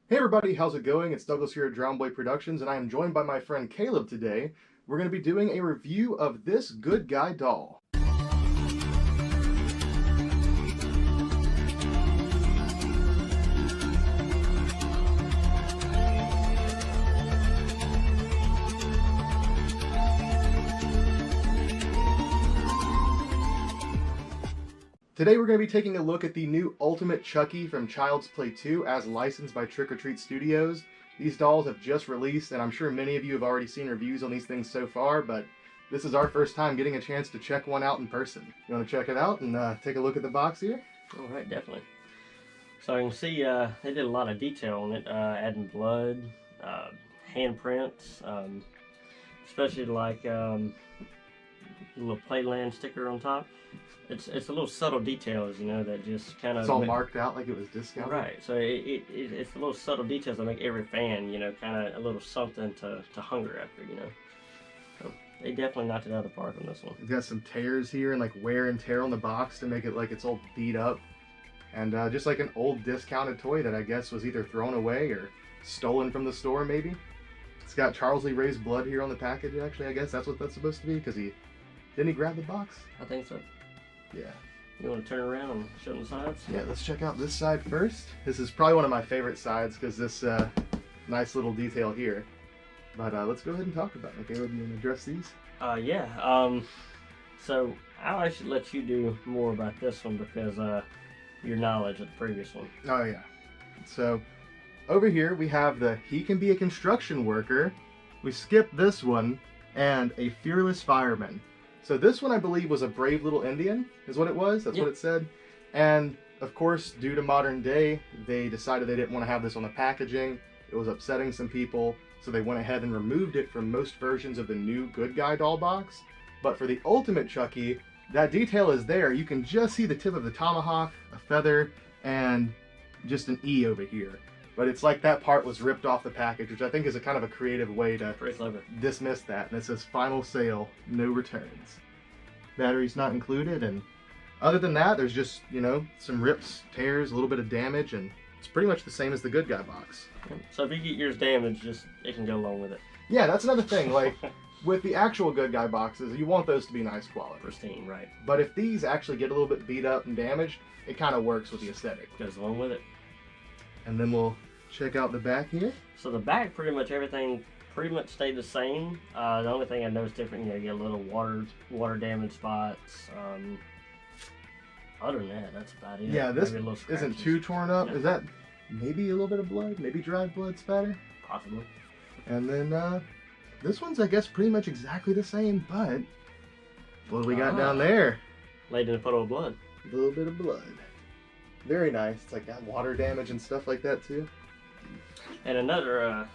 Hey everybody, how's it going? It's Douglas here at Drown Boy Productions, and I am joined by my friend Caleb today. We're going to be doing a review of this Good Guy doll. Today we're going to be taking a look at the new Ultimate Chucky from Child's Play 2 as licensed by Trick or Treat Studios. These dolls have just released, and I'm sure many of you have already seen reviews on these things so far, but this is our first time getting a chance to check one out in person. You want to check it out and take a look at the box here? Alright, definitely. So I can see they did a lot of detail on it, adding blood, handprints, especially like a little Playland sticker on top. It's a little subtle details, you know, that just kind of... It's all marked out like it was discounted. Right, so it's the little subtle details that make every fan, you know, kind of a little something to hunger after, you know. So they definitely knocked it out of the park on this one. It's got some tears here and like wear and tear on the box to make it like it's all beat up. And just like an old discounted toy that I guess was either thrown away or stolen from the store maybe. It's got Charles Lee Ray's blood here on the package actually, I guess that's what that's supposed to be, because didn't he grab the box? I think so. Yeah. You want to turn around and show them the sides? Yeah, let's check out this side first. This is probably one of my favorite sides because this nice little detail here. But let's go ahead and talk about it. Okay, Caleb, you want to address these? Yeah. So I'll actually let you do more about this one because your knowledge of the previous one. Oh yeah. So over here we have the He Can Be a Construction Worker. We skipped this one and a Fearless Fireman. So this one I believe was a Brave Little Indian is what it was. That's what it said. And of course, due to modern day, they decided they didn't want to have this on the packaging. It was upsetting some people. So they went ahead and removed it from most versions of the new Good Guy doll box. But for the Ultimate Chucky, that detail is there. You can just see the tip of the tomahawk, a feather, and just an E over here. But it's like that part was ripped off the package, which I think is a kind of a creative way to dismiss that. And it says final sale, no returns. Batteries not included, and other than that, there's just, you know, some rips, tears, a little bit of damage, and it's pretty much the same as the Good Guy box. So if you get yours damaged, it can go along with it. Yeah, that's another thing. Like, with the actual Good Guy boxes, you want those to be nice quality. Pristine, right. But if these actually get a little bit beat up and damaged, it kind of works with the aesthetic. Goes along with it. And then we'll check out the back here. So the back, pretty much everything pretty much stayed the same. The only thing I noticed different, you know, you get a little water damage spots. Other than that, that's about it. Yeah, this isn't too torn up. Yeah. Is that maybe a little bit of blood? Maybe dried blood spatter? Possibly. And then this one's, I guess, pretty much exactly the same, but what do we got down there? Laid in a puddle of blood. A little bit of blood. Very nice. It's like got water damage and stuff like that too. And another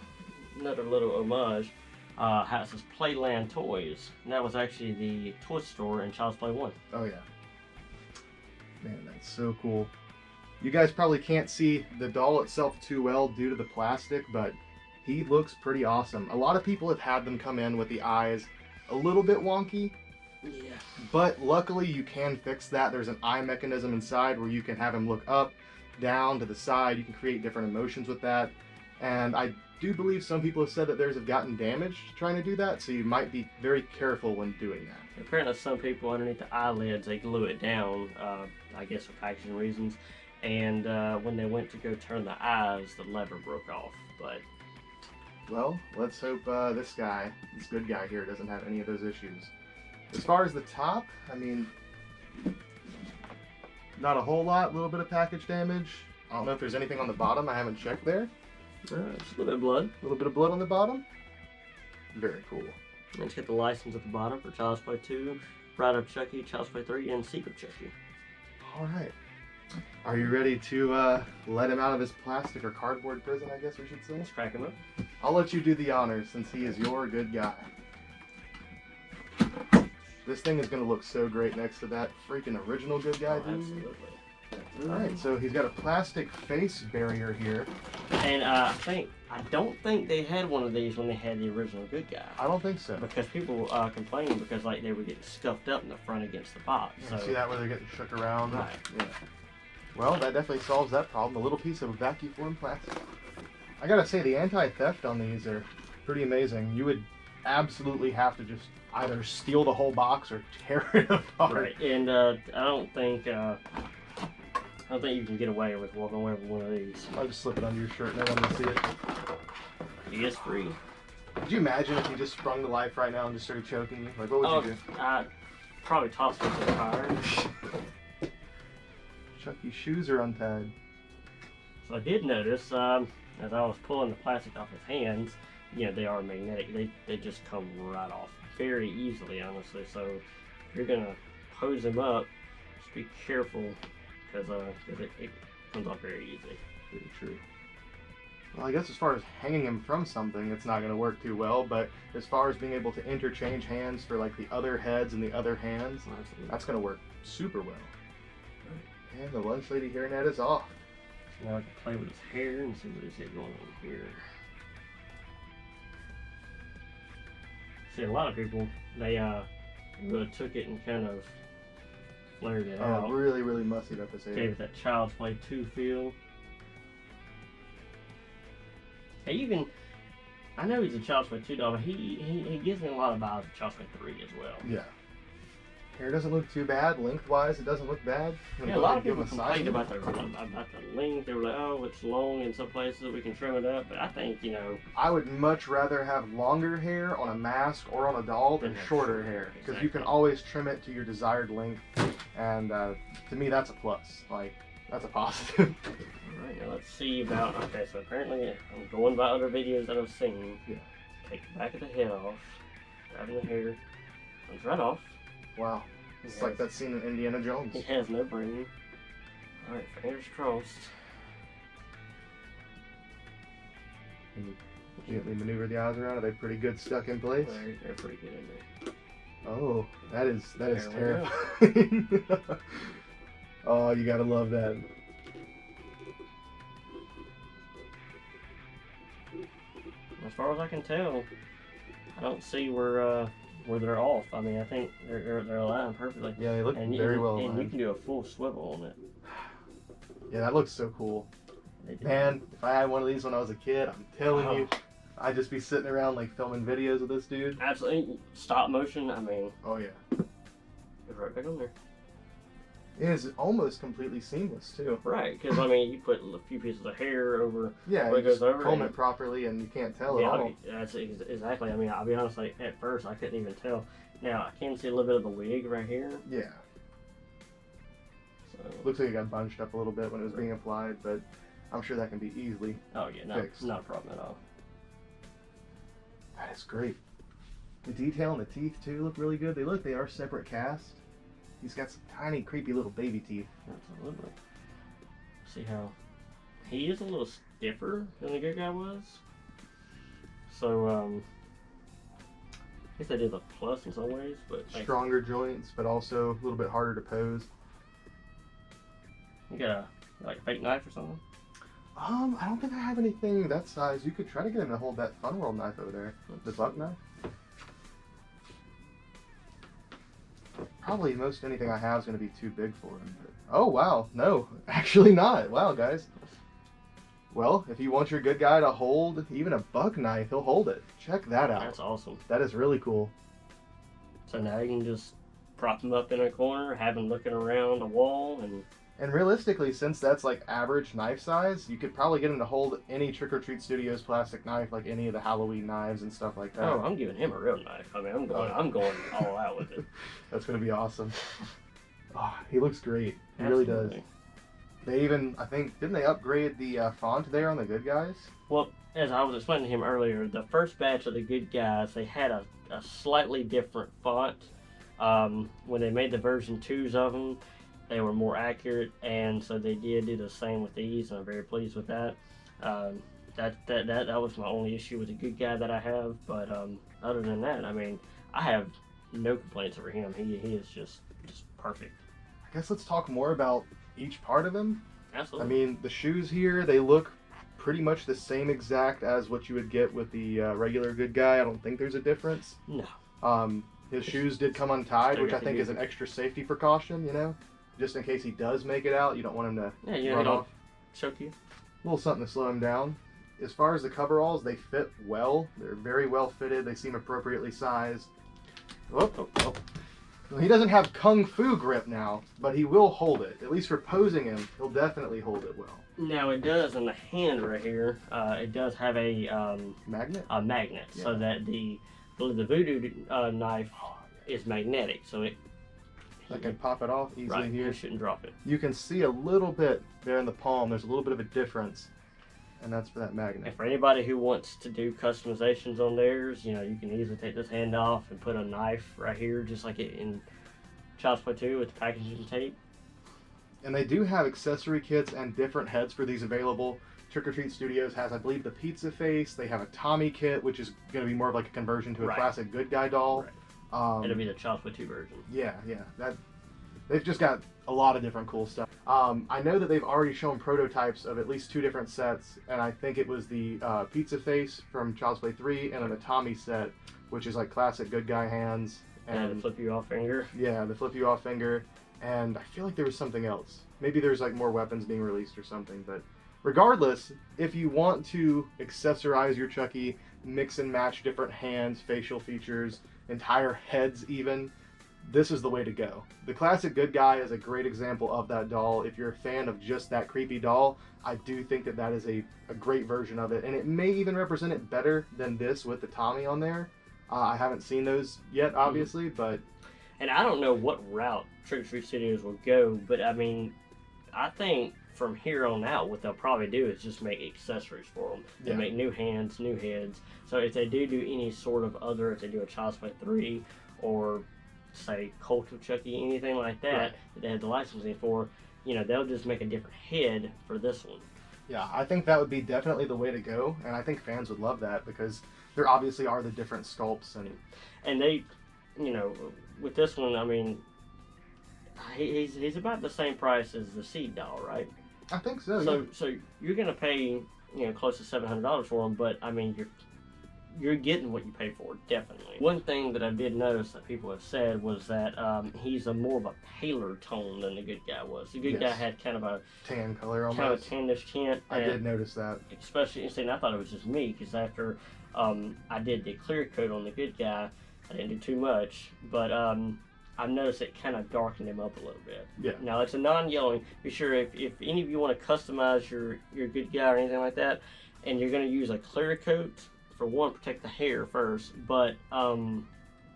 little homage, how it says Playland Toys. And that was actually the toy store in Child's Play 1. Oh yeah. Man, that's so cool. You guys probably can't see the doll itself too well due to the plastic, but he looks pretty awesome. A lot of people have had them come in with the eyes a little bit wonky. Yeah. But luckily you can fix that. There's an eye mechanism inside where you can have him look up, down, to the side. You can create different emotions with that. And I do believe some people have said that theirs have gotten damaged trying to do that, so you might be very careful when doing that. Apparently some people underneath the eyelids, they glue it down, I guess for packaging reasons. And when they went to go turn the eyes, the lever broke off. But well, let's hope this Good Guy here, doesn't have any of those issues. As far as the top, I mean, not a whole lot, a little bit of package damage. I don't know if there's anything on the bottom, I haven't checked there. Just a little bit of blood. A little bit of blood on the bottom. Very cool. Let's get the license at the bottom for Child's Play 2, Bride of Chucky, Child's Play 3, and Secret Chucky. Alright. Are you ready to let him out of his plastic or cardboard prison, I guess we should say? Let's crack him up. I'll let you do the honors since he is your good guy. This thing is going to look so great next to that freaking original Good Guy, dude. Absolutely. Alright, so he's got a plastic face barrier here. And I don't think they had one of these when they had the original Good Guy. I don't think so. Because people complained because like they were getting scuffed up in the front against the box. So see that where they're getting shook around? Right. Yeah. Well, that definitely solves that problem. A little piece of vacuum plastic. I gotta say, the anti-theft on these are pretty amazing. You would absolutely have to just either steal the whole box or tear it apart. Right, and I don't think you can get away with walking away with one of these. I'll just slip it under your shirt and no one will see it. He is free. Could you imagine if he just sprung to life right now and just started choking you? Like, what would you do? I'd probably toss him to the fire. Chucky's shoes are untied. So I did notice, as I was pulling the plastic off his hands, you know, they are magnetic. They just come right off very easily, honestly. So if you're gonna pose him up, just be careful, because it comes off very easily. Pretty true. Well, I guess as far as hanging him from something, it's not going to work too well, but as far as being able to interchange hands for like the other heads and the other hands, that's going to work super well. Right. And the lunch lady hairnet is off. So now I can play with his hair and see what he's got going on here. See, a lot of people, they really took it and kind of flared it out. Really, really mussied up his hair. Gave it that Child's Play 2 feel. I know he's a Child's Play 2 doll, but he gives me a lot of vibes of Child's Play 3 as well. Yeah. Hair doesn't look too bad. Lengthwise, it doesn't look bad. Yeah, a lot of people complained about the length. They were like, oh, it's long in some places, we can trim it up. But I think, you know... I would much rather have longer hair on a mask or on a doll than shorter hair. Because you can always trim it to your desired length. And to me, that's a plus. Like, that's a positive. Alright, now let's see about... Okay, so apparently I'm going by other videos that I've seen. Yeah. Take the back of the head off. Grabbing the hair. Comes right off. Wow. It's like that scene in Indiana Jones. It has no brain. Alright, fingers crossed. Gently maneuver the eyes around. Are they pretty good stuck in place? They're pretty good in there. Oh, that is terrifying. Oh, you gotta love that. As far as I can tell, I don't see where they're off. I mean, I think they're aligned perfectly. Yeah, they look very well aligned. And you can do a full swivel on it. Yeah, that looks so cool. Man, if I had one of these when I was a kid, I'm telling you, I'd just be sitting around like filming videos of this dude. Absolutely. Stop motion, I mean. Oh yeah. It's right back on there. It is almost completely seamless too. Right, because I mean, you put a few pieces of hair over. Yeah, where you it goes just over comb it properly, and you can't tell at all. That's exactly. I mean, I'll be honest. Like at first, I couldn't even tell. Now I can see a little bit of the wig right here. Yeah. So looks like it got bunched up a little bit when it was being applied, but I'm sure that can be easily. Oh yeah, fixed. Not a problem at all. That is great. The detail in the teeth too look really good. They are separate cast. He's got some tiny, creepy little baby teeth. Absolutely. See how he is a little stiffer than the good guy was. So, I guess that is a plus in some ways, but stronger joints, but also a little bit harder to pose. You got a fake knife or something? I don't think I have anything that size. You could try to get him to hold that Fun World knife over there, the buck knife. Probably most anything I have is going to be too big for him. But... Oh, wow. No, actually not. Wow, guys. Well, if you want your good guy to hold even a buck knife, he'll hold it. Check that out. That's awesome. That is really cool. So now you can just prop him up in a corner, have him looking around a wall, and realistically, since that's like average knife size, you could probably get him to hold any Trick or Treat Studios plastic knife, like any of the Halloween knives and stuff like that. Oh, I'm giving him a real knife. I mean, I'm going all out with it. That's gonna be awesome. Oh, he looks great. He really does. They even, I think, didn't they upgrade the font there on the good guys? Well, as I was explaining to him earlier, the first batch of the good guys, they had a slightly different font. When they made the version 2s of them, they were more accurate, and so they did do the same with these, and I'm very pleased with that. That was my only issue with the good guy that I have, but other than that, I mean, I have no complaints over him. He is just perfect. I guess let's talk more about each part of him. Absolutely. I mean, the shoes here, they look pretty much the same exact as what you would get with the regular good guy. I don't think there's a difference. No. His shoes did come untied, which I think is an extra safety precaution, you know? Just in case he does make it out, you don't want him to run off. Choke you. A little something to slow him down. as far as the coveralls, they fit well. They're very well fitted. They seem appropriately sized. Oh. Well, he doesn't have kung fu grip now, but he will hold it. At least for posing him, he'll definitely hold it well. Now it does in the hand right here. It does have a magnet. A magnet, yeah. So that the voodoo knife is magnetic, so I can pop it off easily right, here. You shouldn't drop it. You can see a little bit there in the palm. There's a little bit of a difference, and that's for that magnet. And for anybody who wants to do customizations on theirs, you can easily take this hand off and put a knife right here, just like it in Child's Play 2 with the packaging tape. And they do have accessory kits and different heads for these available. Trick or Treat Studios has, I believe, the pizza face. They have a Tommy kit, which is going to be more of like a conversion to a classic good guy doll. Right. It'll be the Child's Play 2 version. Yeah. They've just got a lot of different cool stuff. I know that they've already shown prototypes of at least 2 different sets, and I think it was the pizza face from Child's Play 3 and then the Tommy set, which is like classic good guy hands. And the flip you off finger. Yeah, the flip you off finger. And I feel like there was something else. Maybe there's like more weapons being released or something. But regardless, if you want to accessorize your Chucky, mix and match different hands, facial features, entire heads even, this is the way to go. The classic good guy is a great example of that doll. If you're a fan of just that creepy doll, I do think that is a great version of it. And it may even represent it better than this with the Tommy on there. I haven't seen those yet, obviously, but... And I don't know what route Trick or Treat Studios will go, but I mean, I think from here on out, what they'll probably do is just make accessories for them. They make new hands, new heads. So if they do any sort of if they do a Child's Play 3 or say Cult of Chucky, anything like that, that they had the licensing for, they'll just make a different head for this one. Yeah, I think that would be definitely the way to go, and I think fans would love that because there obviously are the different sculpts and they, with this one, I mean, he's about the same price as the Seed doll, right? I think so. So you're gonna pay close to $700 for him, but I mean you're getting what you pay for, definitely. One thing that I did notice that people have said was that he's more of a paler tone than the good guy was. The good guy had kind of a tan color, almost. Kind of tannish tint. I did notice that. Especially, and I thought it was just me because after I did the clear coat on the good guy, I didn't do too much, but I've noticed it kind of darkened him up a little bit. Yeah. Now it's a non-yellowing. Be sure if any of you want to customize your good guy or anything like that, and you're going to use a clear coat, for one, protect the hair first, but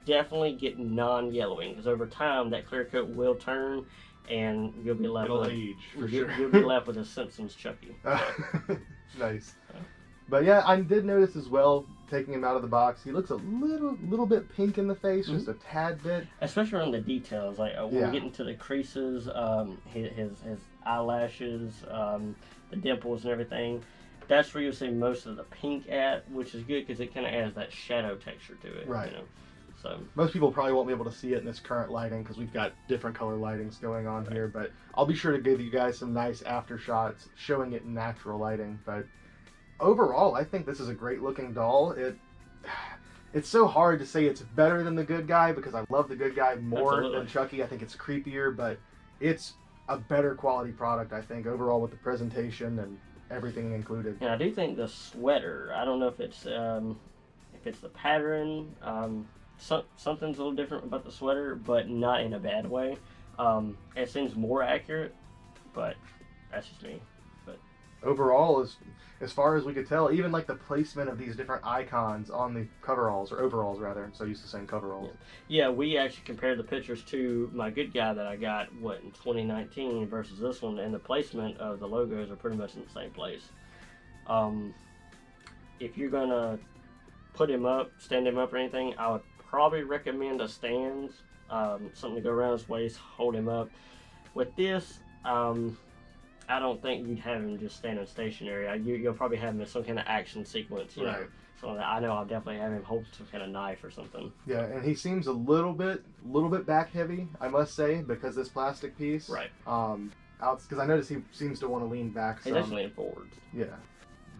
definitely get non-yellowing because over time that clear coat will turn, and you'll be left It'll with age for sure. You'll be left with a Simpsons Chucky. Nice. But yeah, I did notice as well, taking him out of the box, he looks a little bit pink in the face, just a tad bit. Especially on the details, like when we get into the creases, his eyelashes, the dimples and everything. That's where you'll see most of the pink at, which is good because it kind of adds that shadow texture to it. Right. So most people probably won't be able to see it in this current lighting because we've got different color lightings going on here, but I'll be sure to give you guys some nice after shots showing it in natural lighting. But overall, I think this is a great looking doll. It's so hard to say it's better than the good guy because I love the good guy more than Chucky. I think it's creepier, but it's a better quality product, I think, overall with the presentation and everything included. And I do think the sweater, I don't know if it's the pattern, something's a little different about the sweater, but not in a bad way. It seems more accurate, but that's just me. But overall, as far as we could tell, even like the placement of these different icons on the coveralls, or overalls rather, I'm so used to saying coveralls. Yeah, we actually compared the pictures to my good guy that I got, in 2019 versus this one, and the placement of the logos are pretty much in the same place. If you're going to put him up, stand him up or anything, I would probably recommend a stand, something to go around his waist, hold him up. With this, I don't think you'd have him just standing stationary. You'll probably have him in some kind of action sequence, you know. So I know I'll definitely have him hold some kind of knife or something. Yeah, and he seems a little bit back heavy, I must say, because this plastic piece. Right. Because I notice he seems to want to lean back some. He does lean forwards. Yeah,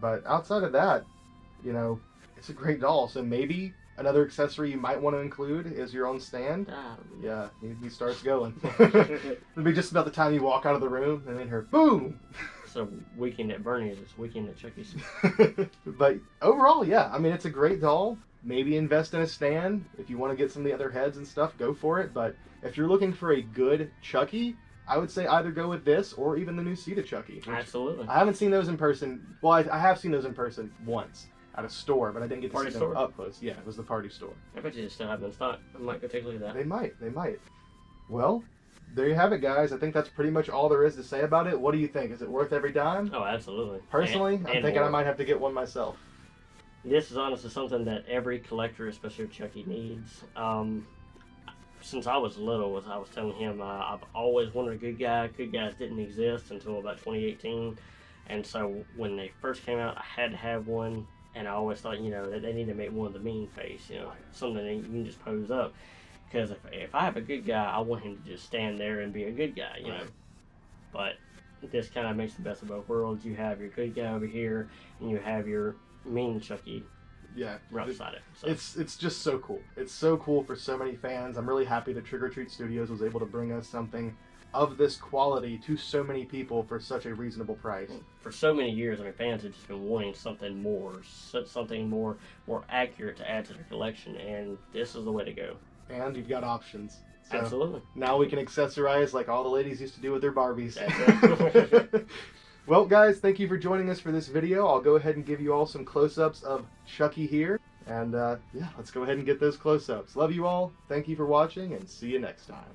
but outside of that, it's a great doll. So maybe another accessory you might want to include is your own stand. Yeah, he starts going. It'll be just about the time you walk out of the room and then hear boom. So weekend at Bernie's, it's weekend at Chucky's. But overall, yeah, I mean, it's a great doll. Maybe invest in a stand. If you want to get some of the other heads and stuff, go for it. But if you're looking for a good Chucky, I would say either go with this or even the new Sita Chucky. Absolutely. I haven't seen those in person. Well, I have seen those in person once at a store, but I didn't get to see them up close. Yeah, it was the party store. I bet you they still have them in stock. I might go take a look at that. They might. Well, there you have it, guys. I think that's pretty much all there is to say about it. What do you think? Is it worth every dime? Oh, absolutely. Personally, I'm thinking I might have to get one myself. This is honestly something that every collector, especially Chucky, needs. Since I was little, as I was telling him, I've always wanted a good guy. Good guys didn't exist until about 2018. And so when they first came out, I had to have one. And I always thought, you know, that they need to make one with the mean face, you know, something that you can just pose up. Because if I have a good guy, I want him to just stand there and be a good guy, you know. But this kind of makes the best of both worlds. You have your good guy over here, and you have your mean Chucky right beside it. So. It's just so cool. It's so cool for so many fans. I'm really happy that Trick or Treat Studios was able to bring us something of this quality to so many people for such a reasonable price. For so many years, I mean, fans have just been wanting something more accurate to add to their collection, and this is the way to go. And you've got options. So absolutely. Now we can accessorize like all the ladies used to do with their Barbies. Well, guys, thank you for joining us for this video. I'll go ahead and give you all some close-ups of Chucky here. And yeah, let's go ahead and get those close-ups. Love you all. Thank you for watching, and see you next time.